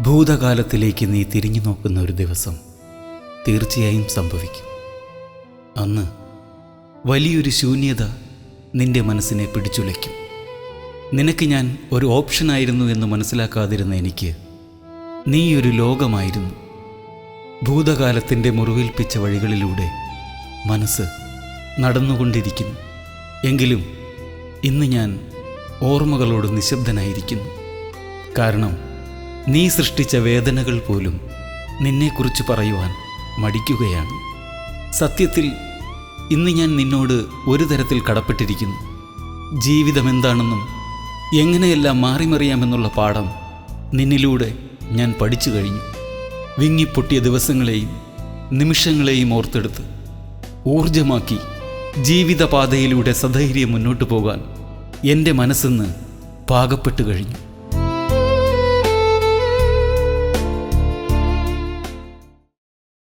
ഭൂതകാലത്തിലേക്ക് നീ തിരിഞ്ഞു നോക്കുന്ന ഒരു ദിവസം തീർച്ചയായും സംഭവിക്കും. അന്ന് വലിയൊരു ശൂന്യത നിന്റെ മനസ്സിനെ പിടിച്ചുലയ്ക്കും. നിനക്ക് ഞാൻ ഒരു ഓപ്ഷനായിരുന്നു എന്ന് മനസ്സിലാക്കാതിരുന്ന എനിക്ക് നീ ഒരു ലോകമായിരുന്നു. ഭൂതകാലത്തിൻ്റെ മുറിവേൽപ്പിച്ച വഴികളിലൂടെ മനസ്സ് നടന്നുകൊണ്ടിരിക്കുന്നു. എങ്കിലും ഇന്ന് ഞാൻ ഓർമ്മകളോട് നിശബ്ദനായിരിക്കുന്നു. കാരണം നീ സൃഷ്ടിച്ച വേദനകൾ പോലും നിന്നെക്കുറിച്ച് പറയുവാൻ മടിക്കുകയാണ്. സത്യത്തിൽ ഇന്ന് ഞാൻ നിന്നോട് ഒരു തരത്തിൽ കടപ്പെട്ടിരിക്കുന്നു. ജീവിതം എന്താണെന്നും എങ്ങനെയെല്ലാം മാറിമറിയാമെന്നുള്ള പാഠം നിന്നിലൂടെ ഞാൻ പഠിച്ചു കഴിഞ്ഞു. വിങ്ങിപ്പൊട്ടിയ ദിവസങ്ങളെയും നിമിഷങ്ങളെയും ഓർത്തെടുത്ത് ഊർജമാക്കി ജീവിതപാതയിലൂടെ സധൈര്യം മുന്നോട്ടു പോകാൻ എൻ്റെ മനസ്സിന്ന് പാകപ്പെട്ടു കഴിഞ്ഞു.